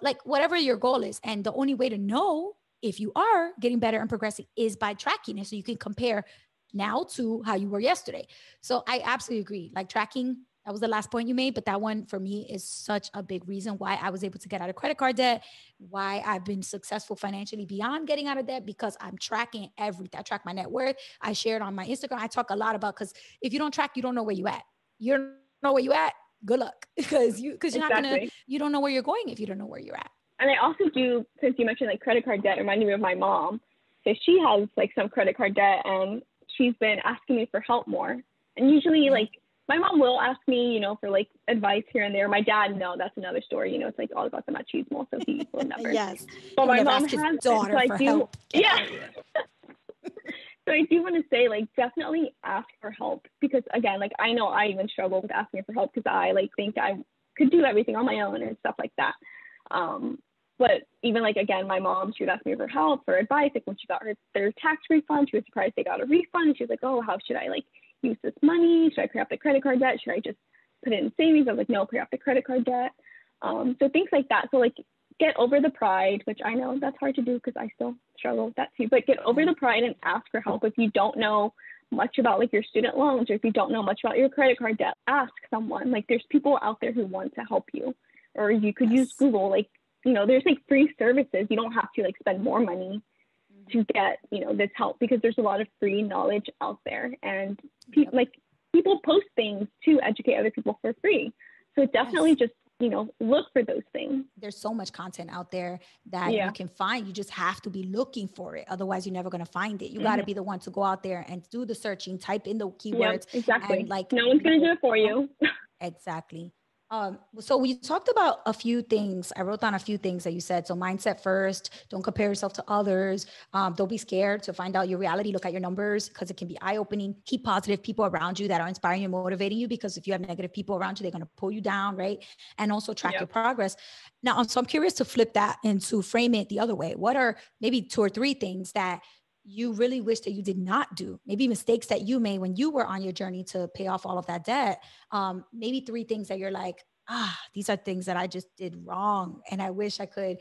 like whatever your goal is? And the only way to know if you are getting better and progressing is by tracking it. So you can compare now to how you were yesterday. So I absolutely agree. Like tracking, that was the last point you made, but that one for me is such a big reason why I was able to get out of credit card debt, why I've been successful financially beyond getting out of debt, because I'm tracking everything. I track my net worth. I share it on my Instagram. I talk a lot about, because if you don't track, you don't know where you at. You don't know where you at. Good luck, because you're not gonna, you don't know where you're going if you don't know where you're at. And I also do, since you mentioned like credit card debt, reminded me of my mom. So she has like some credit card debt and she's been asking me for help more. And usually like, my mom will ask me, for like advice here and there. My dad, no, that's another story. It's like all about the machismo, so he will never. Yes. But my mom has daughter so for help. Yeah. So I do want to say, like, definitely ask for help, because again, like I know I even struggle with asking for help because I like think I could do everything on my own and stuff like that. But even like, again, my mom, she would ask me for help, for advice. Like when she got their tax refund, she was surprised they got a refund. And she was like, oh, how should I like use this money? Should I pay off the credit card debt? Should I just put it in savings? I was like, no, pay off the credit card debt. So things like that. So like get over the pride, which I know that's hard to do because I still struggle with that too, but get over the pride and ask for help. If you don't know much about like your student loans, or if you don't know much about your credit card debt, ask someone. Like there's people out there who want to help you, or you could use Google. Like, there's like free services. You don't have to like spend more money to get, this help, because there's a lot of free knowledge out there, and people post things to educate other people for free. So definitely just, look for those things. There's so much content out there that you can find. You just have to be looking for it. Otherwise, you're never going to find it. You got to be the one to go out there and do the searching, type in the keywords. Exactly. And like, no one's going to do it for you. Exactly. So we talked about a few things. I wrote down a few things that you said. So mindset first, don't compare yourself to others. Don't be scared to find out your reality. Look at your numbers, because it can be eye-opening. Keep positive people around you that are inspiring and motivating you, because if you have negative people around you, they're going to pull you down, right? And also track your progress. Now, so I'm curious to flip that and to frame it the other way. What are maybe 2 or 3 things that you really wish that you did not do? Maybe mistakes that you made when you were on your journey to pay off all of that debt. Maybe 3 things that you're like, these are things that I just did wrong, and I wish I could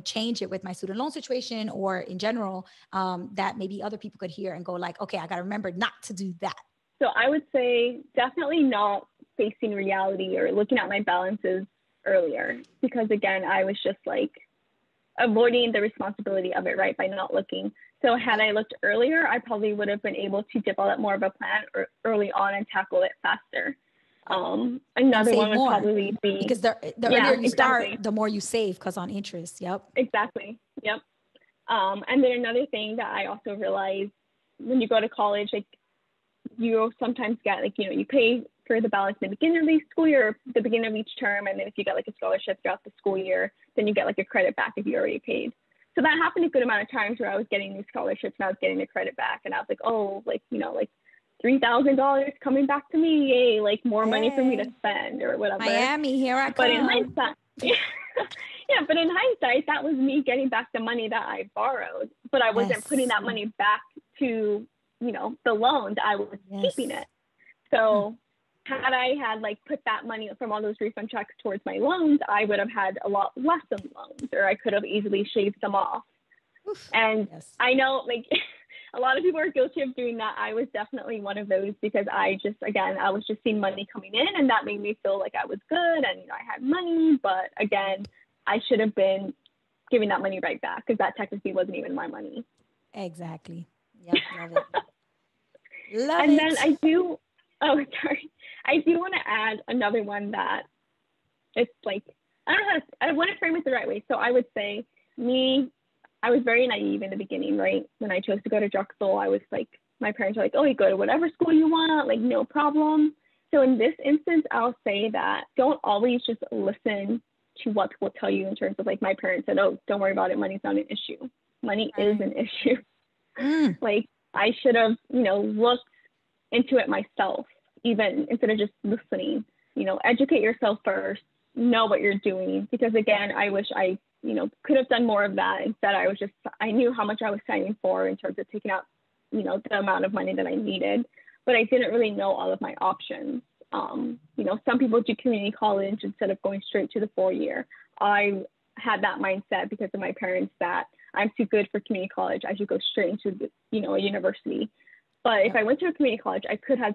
change it with my student loan situation, or in general, that maybe other people could hear and go like, okay, I got to remember not to do that. So I would say definitely not facing reality or looking at my balances earlier, because again, I was just like avoiding the responsibility of it, right, by not looking. So had I looked earlier, I probably would have been able to develop more of a plan early on and tackle it faster. Another one would probably be, because the earlier you start, the more you save, because on interest. Yep. Exactly. Yep. And then another thing that I also realized, when you go to college, like you sometimes get like, you pay for the balance in the beginning of the school year, or the beginning of each term. And then if you get like a scholarship throughout the school year, then you get like a credit back if you already paid. So that happened a good amount of times where I was getting these scholarships and I was getting the credit back. And I was like, oh, like, you know, like $3,000 coming back to me. Yay, like more money for me to spend or whatever. Miami, here I come. But in hindsight, yeah, but in hindsight, that was me getting back the money that I borrowed, but I wasn't putting that money back to, you know, the loans. I was keeping it. So had I had like put that money from all those refund checks towards my loans, I would have had a lot less of loans, or I could have easily shaved them off. And I know like a lot of people are guilty of doing that. I was definitely one of those, because I was just seeing money coming in, and that made me feel like I was good and, you know, I had money. But again, I should have been giving that money right back, because that technically wasn't even my money. Exactly. Yep, love it. And then I do want to add another one that it's like, I want to frame it the right way. So I would say I was very naive in the beginning, right? When I chose to go to Drexel, I was like, my parents were like, oh, you go to whatever school you want, like no problem. So in this instance, I'll say that don't always just listen to what people tell you in terms of like my parents said, oh, don't worry about it. Money's not an issue. Money is an issue. Like I should have, you know, looked into it myself, even instead of just listening, you know, educate yourself first, know what you're doing. Because again, I wish I, you know, could have done more of that. Instead, I knew how much I was signing for in terms of taking out, you know, the amount of money that I needed, but I didn't really know all of my options. You know, some people do community college instead of going straight to the 4-year. I had that mindset because of my parents that I'm too good for community college. I should go straight into, you know, a university. But if I went to a community college, I could have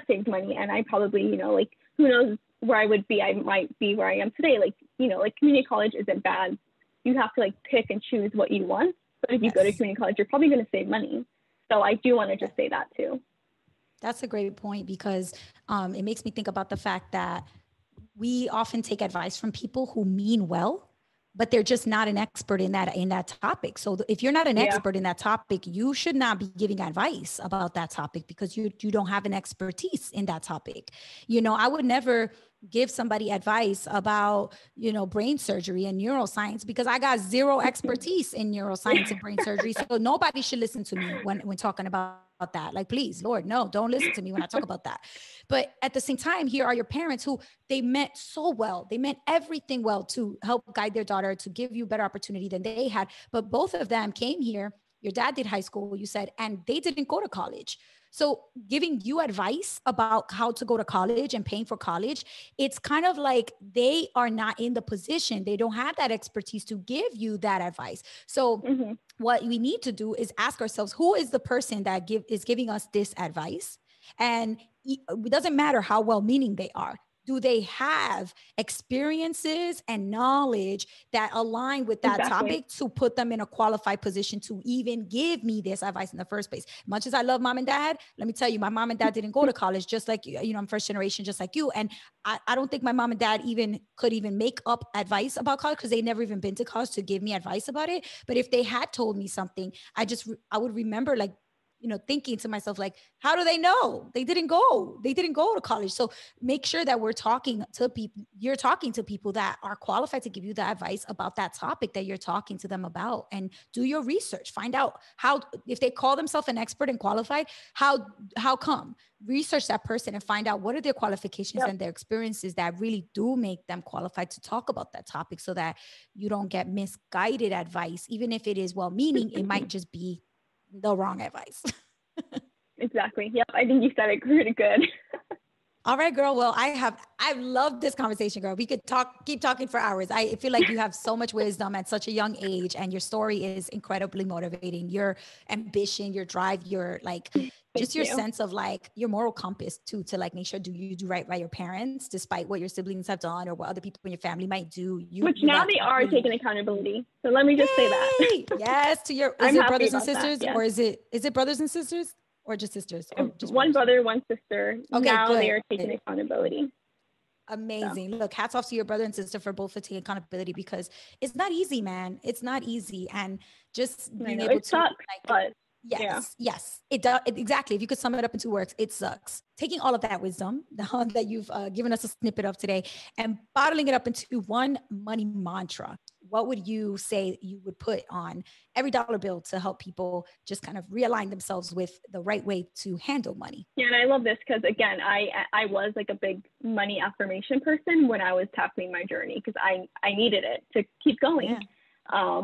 saved money, and I probably, you know, like who knows where I would be. I might be where I am today. Like, you know, like community college isn't bad. You have to like pick and choose what you want. But if you go to community college, you're probably going to save money. So I do want to just say that too. That's a great point, because it makes me think about the fact that we often take advice from people who mean well, but they're just not an expert in that topic. So if you're not an expert in that topic, you should not be giving advice about that topic, because you don't have an expertise in that topic. You know, I would never give somebody advice about, you know, brain surgery and neuroscience, because I got zero expertise in neuroscience and brain surgery. So nobody should listen to me when talking about that. Like, please, Lord, no, don't listen to me when I talk about that. But at the same time, here are your parents who they meant so well. They meant everything well to help guide their daughter to give you better opportunity than they had. But both of them came here. Your dad did high school, you said, and they didn't go to college. So giving you advice about how to go to college and paying for college, it's kind of like they are not in the position. They don't have that expertise to give you that advice. So what we need to do is ask ourselves, who is the person that is giving us this advice? And it doesn't matter how well-meaning they are. Do they have experiences and knowledge that align with that topic to put them in a qualified position to even give me this advice in the first place? Much as I love mom and dad, let me tell you, my mom and dad didn't go to college, just like, you know, I'm first generation, just like you. And I don't think my mom and dad could even make up advice about college, because they never even been to college to give me advice about it. But if they had told me something, I would remember, like, you know, thinking to myself, like, how do they know? They didn't go to college. So make sure that you're talking to people that are qualified to give you the advice about that topic that you're talking to them about, and do your research. Find out if they call themselves an expert and qualified, how come? Research that person and find out what are their qualifications and their experiences that really do make them qualified to talk about that topic, so that you don't get misguided advice. Even if it is well-meaning, it might just be the wrong advice. Exactly. Yep. I think you said it pretty good. All right, girl. Well, I love this conversation, girl. We could keep talking for hours. I feel like you have so much wisdom at such a young age, and your story is incredibly motivating. Your ambition, your drive, your like, just your sense of like your moral compass too, to like make sure you do right by your parents, despite what your siblings have done or what other people in your family might do. Which now they are taking accountability. So let me just say that. Yes, to your is it brothers and sisters, or is it brothers and sisters? Or just sisters? Or just one brother, one sister. Okay, now good. They are taking accountability. Amazing. So. Look, hats off to your brother and sister for both taking accountability, because it's not easy, man. It's not easy. And just being able to sucks, but Yeah. Yes, it does. Exactly. If you could sum it up in 2 words, it sucks. Taking all of that wisdom that you've given us a snippet of today and bottling it up into one money mantra, what would you say you would put on every dollar bill to help people just kind of realign themselves with the right way to handle money? Yeah, and I love this because again, I was like a big money affirmation person when I was tackling my journey because I needed it to keep going. Yeah.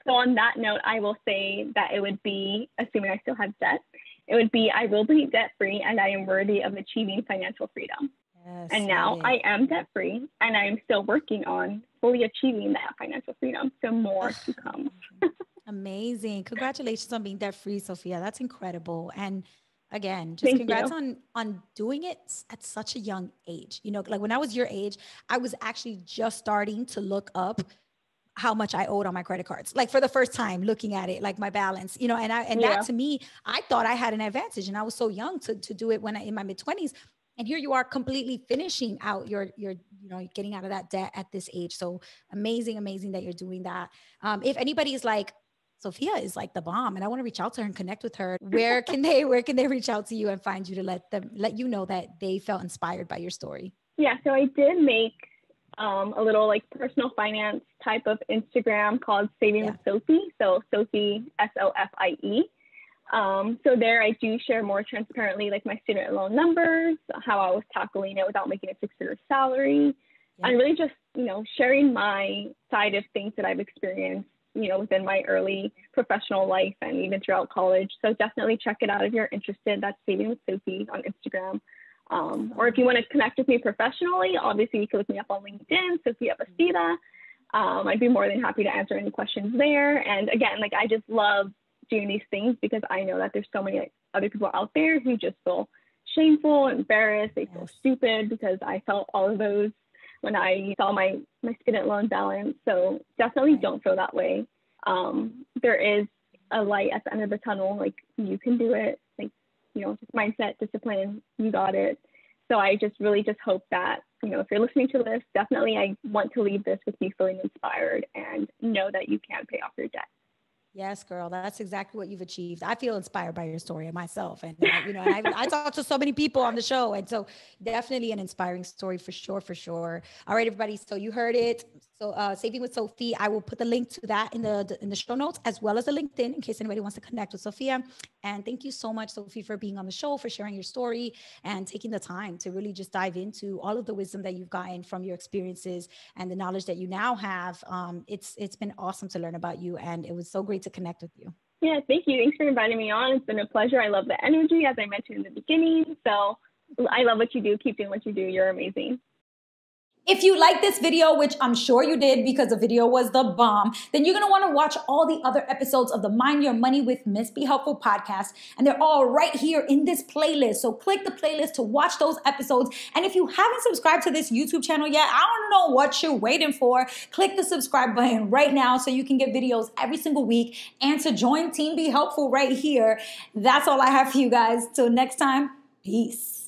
So on that note, I will say that it would be, assuming I still have debt, it would be I will be debt free and I am worthy of achieving financial freedom. Yes, And now I am debt free and I am still working on fully achieving that financial freedom. So more to come. Amazing. Congratulations on being debt free, Sophia. That's incredible. And again, just Thank congrats you. on doing it at such a young age. You know, like when I was your age, I was actually just starting to look up how much I owed on my credit cards, like for the first time looking at it, like my balance, you know, and that Yeah. to me, I thought I had an advantage and I was so young to do it when I, in my mid 20s. And here you are completely finishing out your, you know, getting out of that debt at this age. So amazing, amazing that you're doing that. If anybody is like, Sophia is like the bomb and I want to reach out to her and connect with her, where can they reach out to you and find you to let you know that they felt inspired by your story? Yeah. So I did make a little like personal finance type of Instagram called Saving with Sophie. So Sophie, Sofie. So there I do share more transparently like my student loan numbers, how I was tackling it without making a six-figure salary, and really just, you know, sharing my side of things that I've experienced, you know, within my early professional life and even throughout college. So definitely check it out if you're interested. That's Saving with Sophie on Instagram. Or if you want to connect with me professionally, obviously you can look me up on LinkedIn, Sophia Bastida. I'd be more than happy to answer any questions there. And again, like I just love doing these things because I know that there's so many like, other people out there who just feel shameful, embarrassed, they feel stupid because I felt all of those when I saw my student loan balance. So definitely don't feel that way. There is a light at the end of the tunnel, like you can do it. Like, you know, just mindset, discipline, you got it. So I just really just hope that, you know, if you're listening to this, definitely I want to leave this with you feeling inspired and know that you can pay off your debt. Yes, girl, that's exactly what you've achieved. I feel inspired by your story myself. And, you know, and I talk to so many people on the show. And so definitely an inspiring story for sure, for sure. All right, everybody. So you heard it. So Saving with Sophie, I will put the link to that in the show notes, as well as the LinkedIn in case anybody wants to connect with Sophia. And thank you so much, Sophie, for being on the show, for sharing your story and taking the time to really just dive into all of the wisdom that you've gotten from your experiences and the knowledge that you now have. It's been awesome to learn about you. And it was so great to connect with you. Yeah, thank you. Thanks for inviting me on. It's been a pleasure. I love the energy, as I mentioned in the beginning. So I love what you do. Keep doing what you do. You're amazing. If you like this video, which I'm sure you did because the video was the bomb, then you're going to want to watch all the other episodes of the Mind Your Money with MissBeHelpful podcast. And they're all right here in this playlist. So click the playlist to watch those episodes. And if you haven't subscribed to this YouTube channel yet, I don't know what you're waiting for. Click the subscribe button right now so you can get videos every single week and to join Team Be Helpful right here. That's all I have for you guys. Till next time, peace.